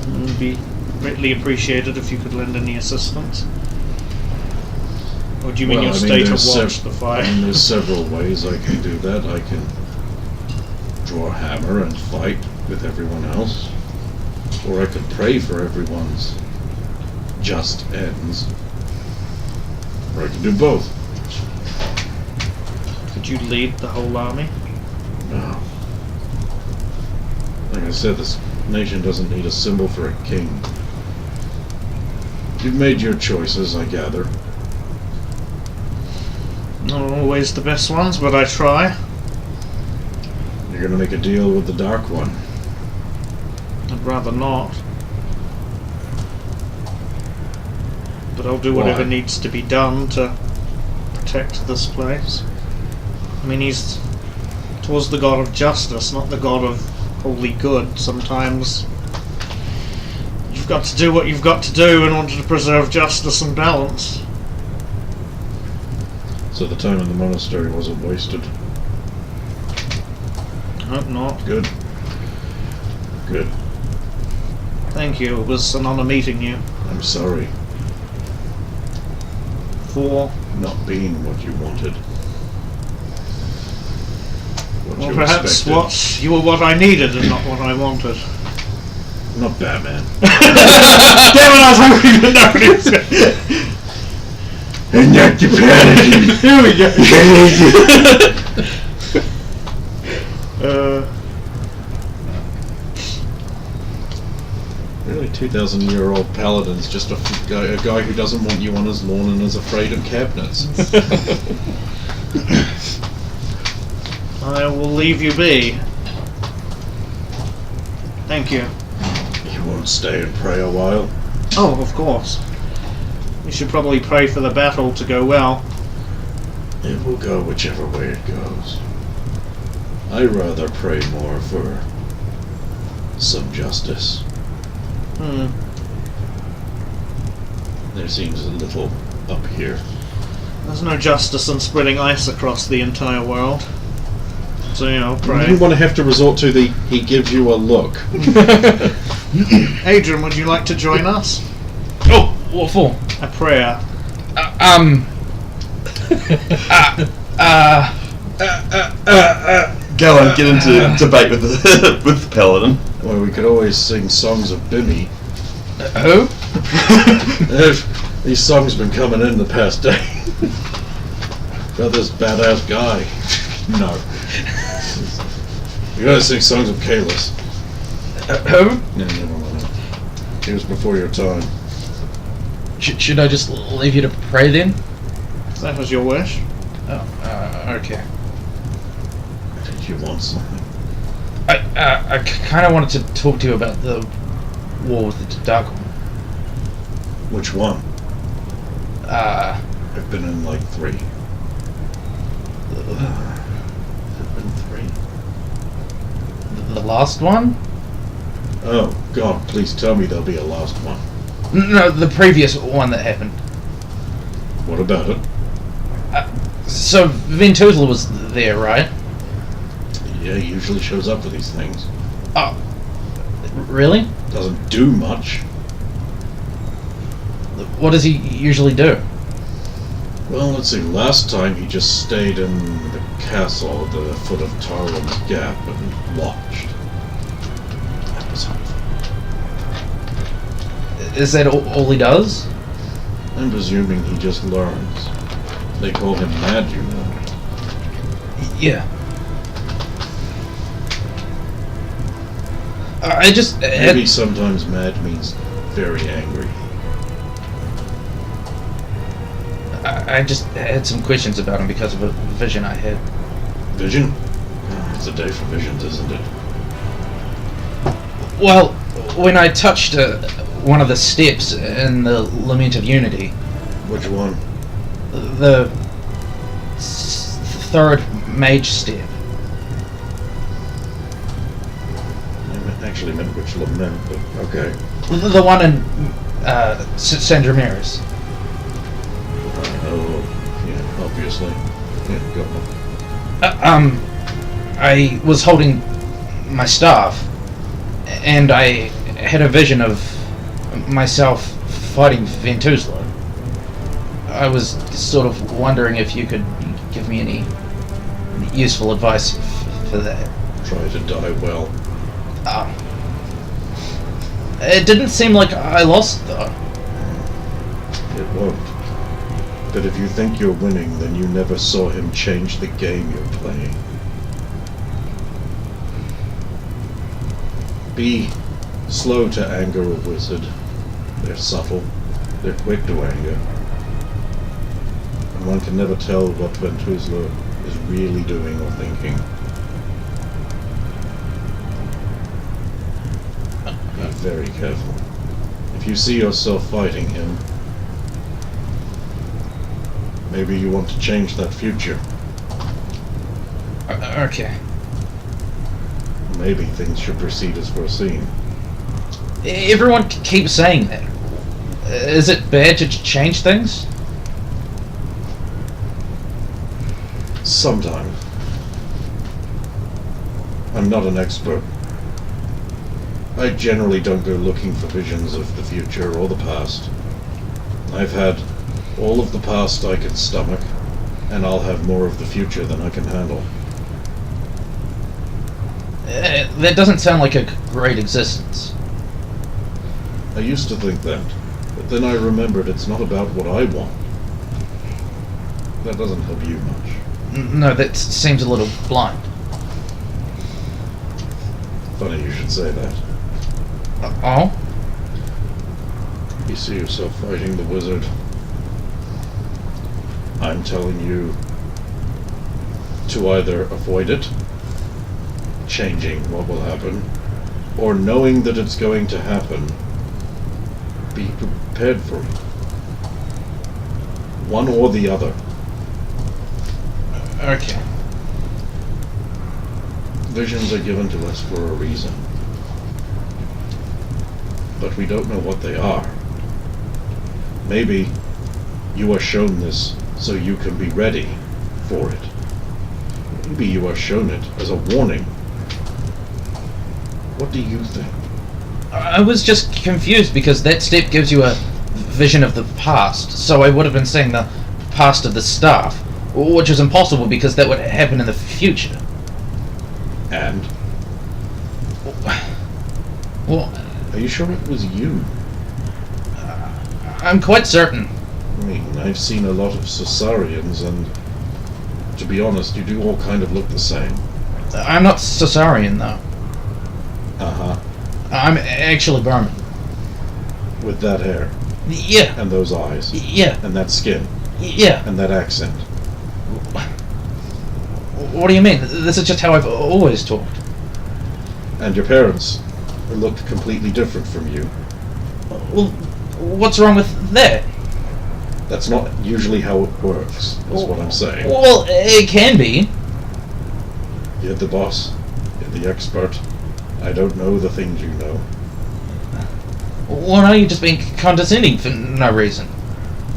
It would be greatly appreciated if you could lend any assistance. Or do you mean you'll stay to there's watch the fight? there's several ways I can do that. I can draw a hammer and fight with everyone else. Or I could pray for everyone's just ends. Or I can do both. Could you lead the whole army? No. Like I said, this nation doesn't need a symbol for a king. You've made your choices, I gather. Not always the best ones, but I try. You're gonna make a deal with the Dark One. I'd rather not. But I'll do whatever Why? needs to be done to protect this place. I mean, he's towards the god of justice, not the god of holy good. Sometimes you've got to do what you've got to do in order to preserve justice and balance. So the time in the monastery wasn't wasted. I hope not. Good. Good. Thank you. It was an honor meeting you. I'm sorry. For Not being what you wanted. What well, you perhaps expected. what you were what I needed and not what I wanted. Not Batman. Damn it! I was hoping to know this. And not the paladin. Here we go. Really, 2,000-year-old paladin's just a guy who doesn't want you on his lawn and is afraid of cabinets. I will leave you be. Thank you. You won't stay and pray a while. Oh, of course. We should probably pray for the battle to go well. It will go whichever way it goes. I rather pray more for some justice. There seems a little up here. There's no justice in spreading ice across the entire world. So, you know, You pray. didn't want to have to resort to the he gives you a look. Adrian, would you like to join us? Oh, what for? A prayer. Go on, get into debate with the with the paladin. Well, we could always sing songs of Bimmy. Who? These songs have been coming in the past day. About this badass guy. No. You gotta sing songs of Kalis. Who? No, never mind. It was before your time. Should I just leave you to pray then? If that was your wish. Oh, okay. Did you want something? I kind of wanted to talk to you about the war with the Dark One. Which one? I've been in like 3. Have been 3? The last one? Oh, God, please tell me there'll be a last one. No, the previous one that happened. What about it? So Ventuzla was there, right? Yeah, he usually shows up for these things. Oh, really? Doesn't do much. What does he usually do? Well, let's see, last time he just stayed in the castle at the foot of Tarwin's Gap and watched. That was helpful. Is that all he does? I'm presuming he just learns. They call him mad, you know. Yeah. I just... Maybe sometimes mad means very angry. I just had some questions about him because of a vision I had. Vision? It's a day for visions, isn't it? Well, when I touched one of the steps in the Lament of Unity, Which one? the third mage step, I actually meant which lament, but okay. the one in San Ramirez. Oh, yeah, obviously. Yeah, go on. I was holding my staff, and I had a vision of myself fighting Ventuzla. I was sort of wondering if you could give me any useful advice for that. Try to die well. It didn't seem like I lost, though. It won't. But if you think you're winning, then you never saw him change the game you're playing. Be slow to anger a wizard. They're subtle. They're quick to anger. And one can never tell what Ventuzla is really doing or thinking. Be very careful. If you see yourself fighting him, maybe you want to change that future. Okay. Maybe things should proceed as foreseen. Everyone keeps saying that. Is it bad to change things? Sometimes. I'm not an expert. I generally don't go looking for visions of the future or the past. I've had all of the past I can stomach, and I'll have more of the future than I can handle. That doesn't sound like a great existence. I used to think that, but then I remembered it's not about what I want. That doesn't help you much. No, that seems a little blind. Funny you should say that. Oh? You see yourself fighting the wizard. I'm telling you to either avoid it, changing what will happen, or knowing that it's going to happen, be prepared for it. One or the other. Okay. Visions are given to us for a reason. But we don't know what they are. Maybe you are shown this so you can be ready for it. Maybe you are shown it as a warning. What do you think? I was just confused because that step gives you a vision of the past, so I would have been saying the past of the staff, which is impossible because that would happen in the future. And? Well, Are you sure it was you? I'm quite certain. I mean, I've seen a lot of Cesarians, and to be honest, you do all kind of look the same. I'm not Cesarian, though. Uh-huh. I'm actually Burman. With that hair, Yeah. and those eyes, Yeah. and that skin, Yeah. and that accent. What do you mean? This is just how I've always talked. And your parents looked completely different from you. Well, what's wrong with that? That's not usually how it works, is what I'm saying. Well, it can be. You're the boss. You're the expert. I don't know the things you know. Why are you just being condescending for no reason?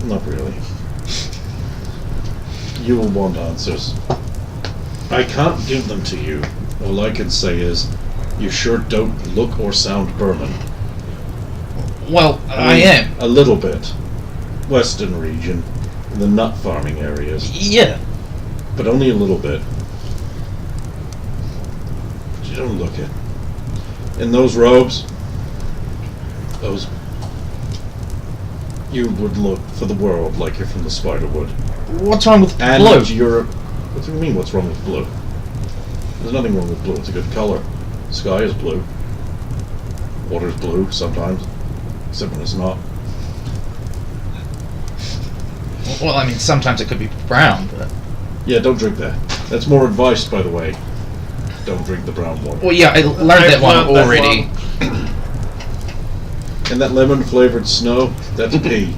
Not really. You will want answers. I can't give them to you. All I can say is, you sure don't look or sound Burman. Well, I mean, am. A little bit. Western region, in the nut farming areas, Yeah. but only a little bit. But you don't look it. In those robes, those... You would look for the world like you're from the Spiderwood. What's wrong with And blue? you're... What do you mean, what's wrong with blue? There's nothing wrong with blue, it's a good color. Sky is blue. Water's blue, sometimes. Except when it's not. Well, I mean, sometimes it could be brown, but... Yeah, don't drink that. That's more advice, by the way. Don't drink the brown water. Well, yeah, I learned that one learned that already. And that lemon-flavored snow, that's pee.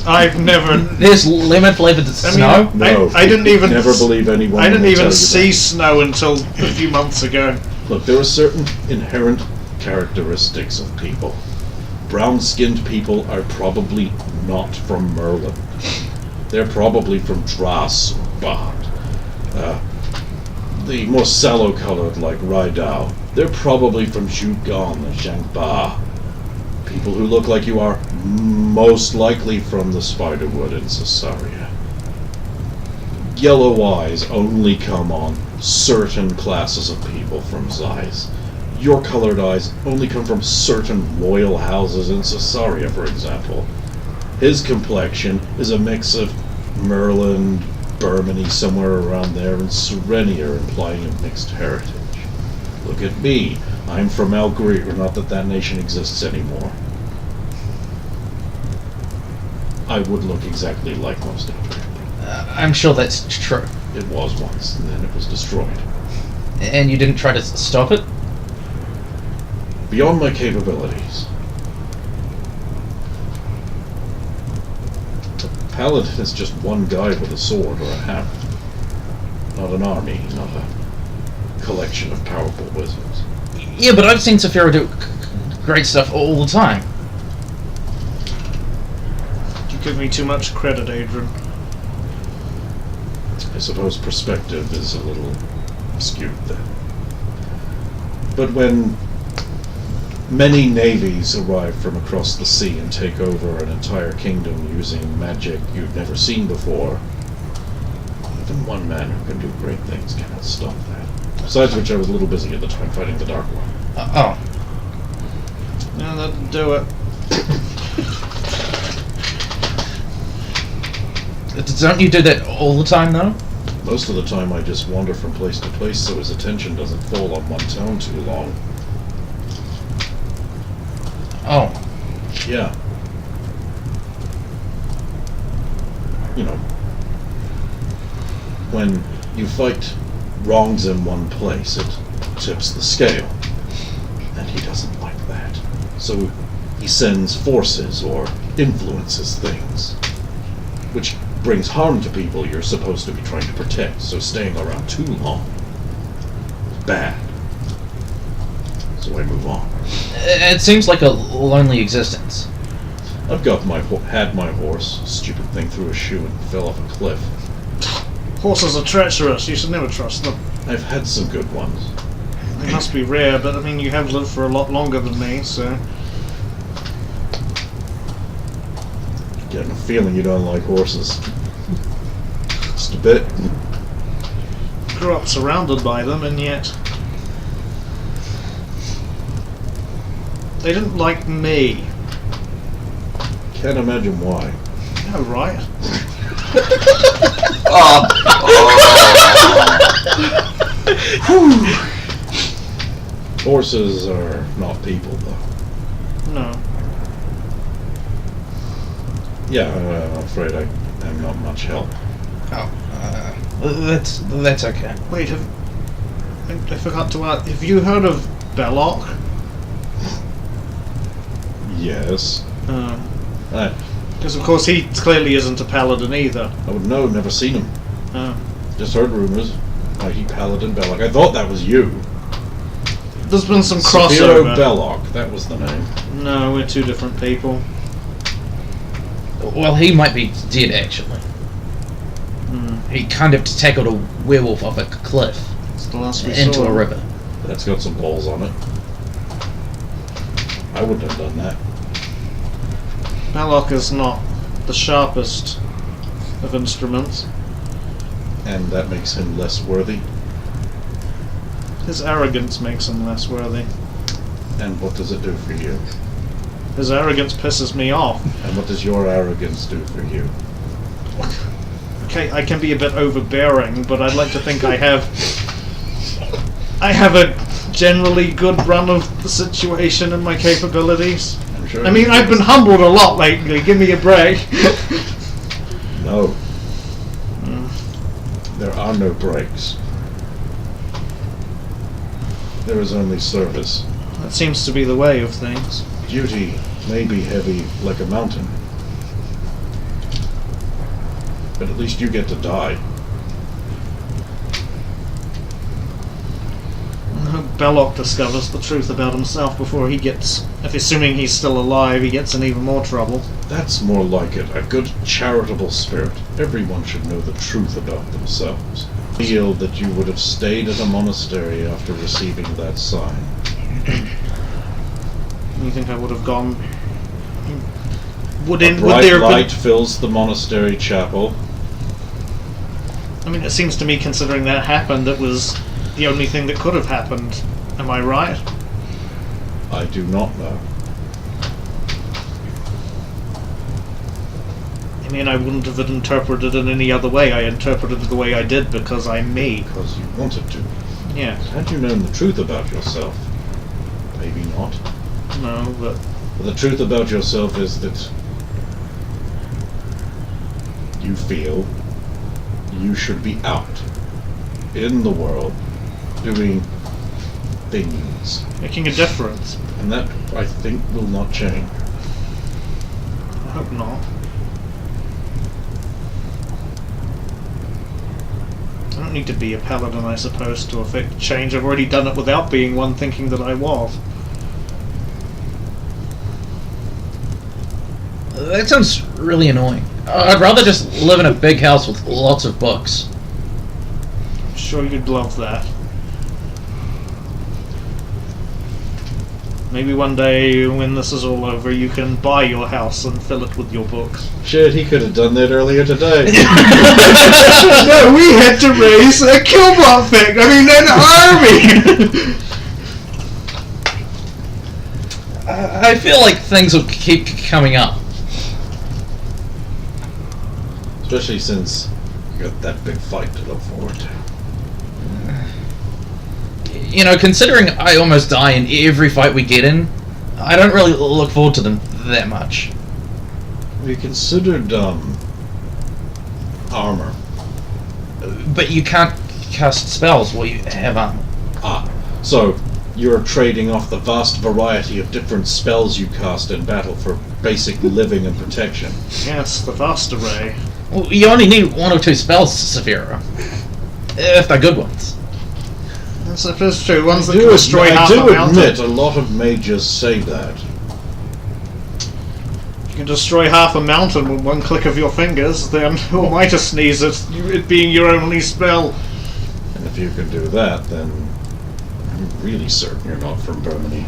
I've never. There's lemon-flavored snow? No, I didn't even. never believe anyone. I didn't when they tell even you see that. snow until a few months ago. Look, there are certain inherent characteristics of people. Brown-skinned people are probably not from Merlin. They're probably from Drasbad. The more sallow-colored, like Rydao, they're probably from Zhugon and Zhangba. People who look like you are most likely from the Spiderwood in Caesarea. Yellow eyes only come on certain classes of people from Zeiss. Your colored eyes only come from certain royal houses in Caesarea, for example. His complexion is a mix of Merlin, Burmany, somewhere around there, and Serenia, implying a mixed heritage. Look at me. I'm from Algreer, not that that nation exists anymore. I would look exactly like most Android. I'm sure that's true. It was once, and then it was destroyed. And you didn't try to stop it? Beyond my capabilities. A paladin is just one guy with a sword or a hammer. Not an army, not a collection of powerful wizards. Yeah, but I've seen Saphira do great stuff all the time. You give me too much credit, Adrian. I suppose perspective is a little skewed then. But when many navies arrive from across the sea and take over an entire kingdom using magic you've never seen before, even one man who can do great things cannot stop that. Besides which, I was a little busy at the time fighting the Dark One. Oh. Yeah, that'll do it. Don't you do that all the time, though? Most of the time I just wander from place to place so his attention doesn't fall on one town too long. Oh. Yeah. You know, when you fight wrongs in one place, it tips the scale. And he doesn't like that. So he sends forces or influences things, which brings harm to people you're supposed to be trying to protect, so staying around too long is bad. So I move on. It seems like a lonely existence. I've got had my horse. Stupid thing threw a shoe and fell off a cliff. Horses are treacherous. You should never trust them. I've had some good ones. They must be rare, but I mean, you have lived for a lot longer than me, so... Getting a feeling you don't like horses. Just a bit. Grew up surrounded by them, and yet... they didn't like me. Can't imagine why. Yeah, right. Horses are not people, though. No. Yeah, I'm afraid I am not much help. Oh. That's okay. Wait, I forgot to ask, have you heard of Belloc? Yes. Because of course he clearly isn't a paladin either. I would know, never seen him. Just heard rumors. Mighty Paladin Belloc. I thought that was you. There's been some Saphira crossover. Belloc, that was the name. No, we're two different people. Well, he might be dead, actually. He kind of tackled a werewolf off a cliff It's the last we into saw. a river. That's got some balls on it. I wouldn't have done that. Belloc is not the sharpest of instruments. And that makes him less worthy. His arrogance makes him less worthy. And what does it do for you? His arrogance pisses me off. And what does your arrogance do for you? Okay, I can be a bit overbearing, but I'd like to think I have a generally good run of the situation and my capabilities. I'm sure. I mean, I've been humbled a lot lately. Give me a break. No. There are no breaks. There is only service. That seems to be the way of things. Duty may be heavy like a mountain, but at least you get to die. I hope Belloc discovers the truth about himself before he gets, if assuming he's still alive, he gets in even more trouble. That's more like it. A good charitable spirit. Everyone should know the truth about themselves. Feel that you would have stayed at a monastery after receiving that sign. You think I would have gone? Would A there bright have light been? fills the monastery chapel. I mean, it seems to me, considering that happened, it was the only thing that could have happened. Am I right? I do not know. I mean, I wouldn't have interpreted it any other way. I interpreted it the way I did because I'm me. Because you wanted to. Yeah. Had you known the truth about yourself? Maybe not. No, but But the truth about yourself is that you feel you should be out in the world doing things. Making a difference. And that, I think, will not change. I hope not. I don't need to be a paladin, I suppose, to affect change. I've already done it without being one, thinking that I was. That sounds really annoying. I'd rather just live in a big house with lots of books. I'm sure you'd love that. Maybe one day, when this is all over, you can buy your house and fill it with your books. Shit, he could have done that earlier today. No, we had to raise a killbot thing. I mean, an army. I feel like things will keep coming up. Especially since you got that big fight to look forward to. You know, considering I almost die in every fight we get in, I don't really look forward to them that much. Have you considered, armor? But you can't cast spells while you have armor. Ah, so you're trading off the vast variety of different spells you cast in battle for basic living and protection. Yes, the vast array. Well, you only need 1 or 2 spells, Saphira. If they're good ones. That's true. Ones that I can destroy half a do mountain. admit a lot of mages say that. You can destroy half a mountain with one click of your fingers, then who am I to sneeze at it being your only spell? And if you can do that, then I'm really certain you're not from Burmany.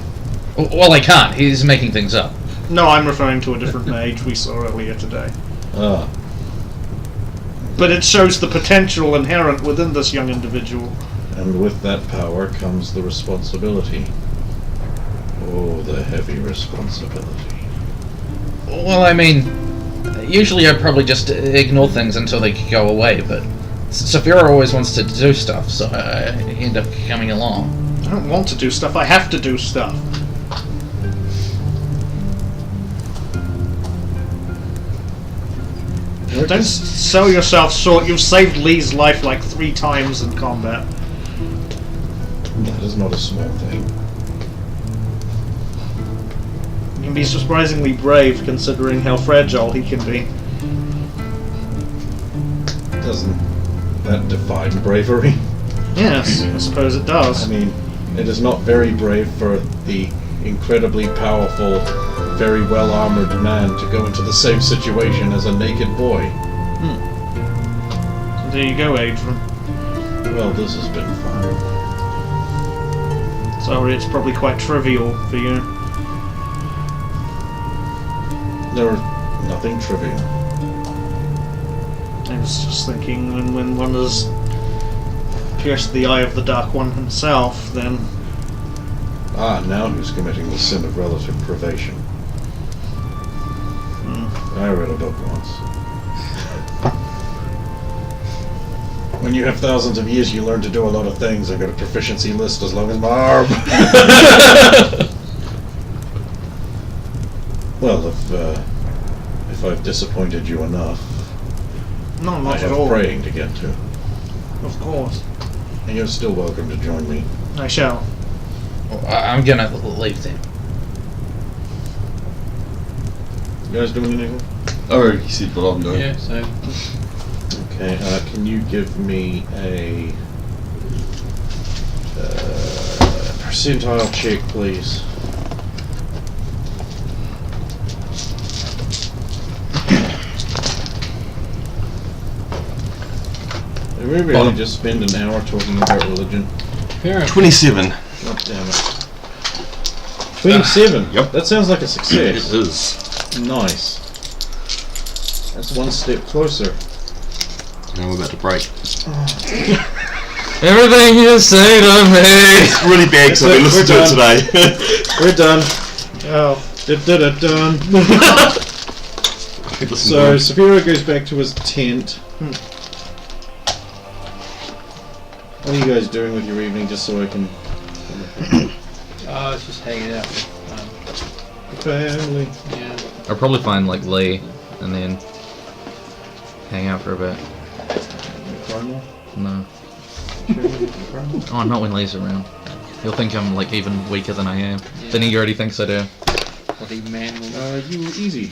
Well, I can't. He's making things up. No, I'm referring to a different mage we saw earlier today. Ah, But it shows the potential inherent within this young individual. and with that power comes the responsibility. Oh, the heavy responsibility. Well, I mean, usually I'd probably just ignore things until they go away, but Saphira always wants to do stuff, so I end up coming along. I don't want to do stuff, I have to do stuff. Don't sell yourself short. You've saved Lee's life like 3 times in combat. That is not a small thing. You can be surprisingly brave considering how fragile he can be. Doesn't that define bravery? Yes, I suppose it does. I mean, it is not very brave for the incredibly powerful, very well-armored man to go into the same situation as a naked boy. There you go, Adrian. Well, this has been fun. Sorry, it's probably quite trivial for you. There nothing trivial. I was just thinking, when one has pierced the eye of the Dark One himself, then... Ah, now who's committing the sin of relative privation? I read a book once. When you have thousands of years, you learn to do a lot of things. I got a proficiency list as long as my arm. Well, if I've disappointed you enough, No, I not at have all. praying to get to. Of course. And you're still welcome to join me. I shall. I'm gonna leave then. You guys doing anything? I already said what I'm doing. Yeah, so Okay, can you give me a percentile check, please? Did we really just spend an hour talking about religion? apparently 27. God damn it. 27? Yep. That sounds like a It success. is. Nice. That's one step closer. Now we're about to break. Everything you say to me. It's really bad because I've been listening to it today. We're done. Oh. Done. So, Saphira goes back to his tent. What are you guys doing with your evening, just so I can... I was just hanging out with Family. yeah. I'll probably find like Lee, and then hang out for a bit. Primal? No. Sure, you can primal? Oh, not when Lee's around. He'll think I'm like even weaker than I am. Then he already thinks I do. Bloody man will... You were easy.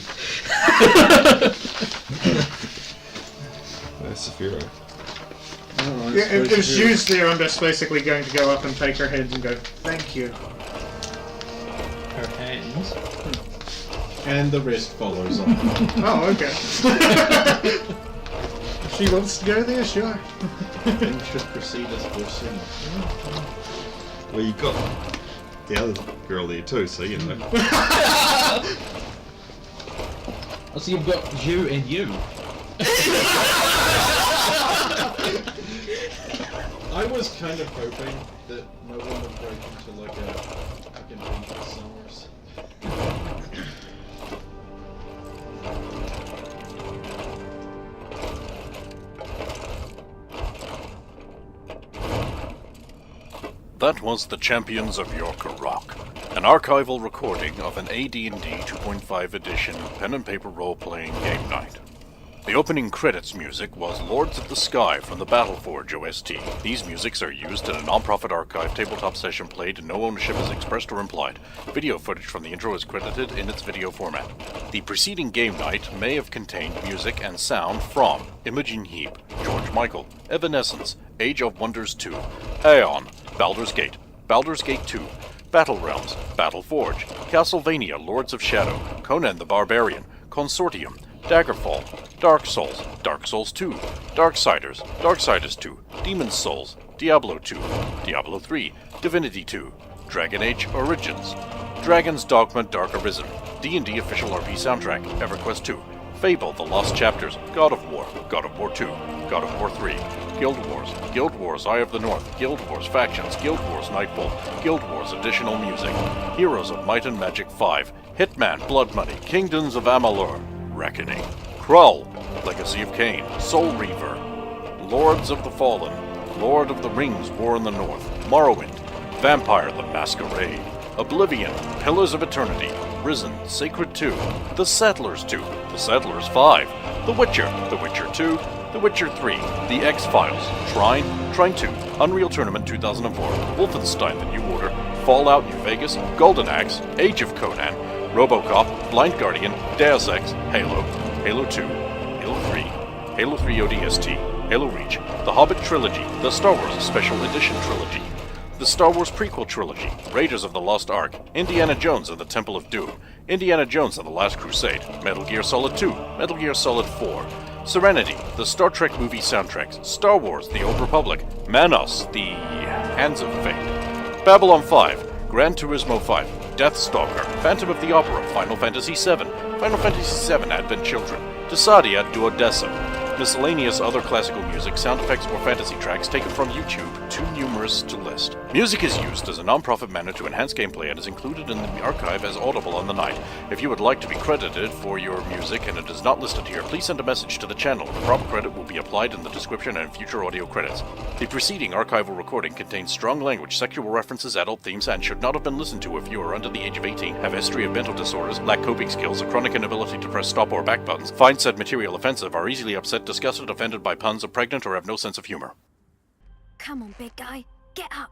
That's Saphira. Oh, Yeah, if Shu's there, I'm just basically going to go up and take her hands and go, thank you. Her hands. And the rest follows on. Oh, okay. If she wants to go there, sure. Things should proceed as foreseen. Well, you got the other girl there too, so you know. Oh, so you've got you and you. I was kind of hoping that no one would break into like a fucking dangerous summers. That was The Champions of Jor-Karroc, an archival recording of an AD&D 2.5 edition pen and paper role-playing game night. The opening credits music was Lords of the Sky from the Battleforge OST. These musics are used in a non-profit archive tabletop session played and no ownership is expressed or implied. Video footage from the intro is credited in its video format. The preceding game night may have contained music and sound from Imogen Heap, George Michael, Evanescence, Age of Wonders 2, Aeon, Baldur's Gate 2, Battle Realms, Battleforge, Castlevania Lords of Shadow, Conan the Barbarian, Consortium, Daggerfall, Dark Souls 2, Darksiders, Darksiders 2, Demon's Souls, Diablo 2, Diablo 3, Divinity 2, Dragon Age Origins, Dragon's Dogma Dark Arisen, D&D Official RP Soundtrack, EverQuest 2, Fable The Lost Chapters, God of War 2, God of War 3, Guild Wars Eye of the North, Guild Wars Factions, Guild Wars Nightfall, Guild Wars Additional Music, Heroes of Might and Magic 5, Hitman Blood Money, Kingdoms of Amalur, Reckoning, Krull, Legacy of Kain, Soul Reaver, Lords of the Fallen, Lord of the Rings War in the North, Morrowind, Vampire the Masquerade, Oblivion, Pillars of Eternity, Risen, Sacred 2, The Settlers 2, The Settlers 5, The Witcher 2, The Witcher 3, The X-Files, Trine 2, Unreal Tournament 2004, Wolfenstein The New Order, Fallout New Vegas, Golden Axe, Age of Conan, RoboCop, Blind Guardian, Deus Ex, Halo, Halo 2, Halo 3, Halo 3 ODST, Halo Reach, The Hobbit Trilogy, The Star Wars Special Edition Trilogy, The Star Wars Prequel Trilogy, Raiders of the Lost Ark, Indiana Jones and the Temple of Doom, Indiana Jones and the Last Crusade, Metal Gear Solid 2, Metal Gear Solid 4, Serenity, the Star Trek movie soundtracks, Star Wars, The Old Republic, Manos, The Hands of Fate, Babylon 5, Gran Turismo 5, Deathstalker, Phantom of the Opera, Final Fantasy VII, Final Fantasy VII Advent Children, Desadia Duodecim, miscellaneous other classical music, sound effects, or fantasy tracks taken from YouTube, too numerous to list. Music is used as a non-profit manner to enhance gameplay and is included in the archive as audible on the night. If you would like to be credited for your music and it is not listed here, please send a message to the channel. The proper credit will be applied in the description and future audio credits. The preceding archival recording contains strong language, sexual references, adult themes, and should not have been listened to if you are under the age of 18, have a history of mental disorders, lack coping skills, a chronic inability to press stop or back buttons, find said material offensive, are easily upset, disgusted, offended by puns, are pregnant, or have no sense of humor. Come on, big guy. Get up.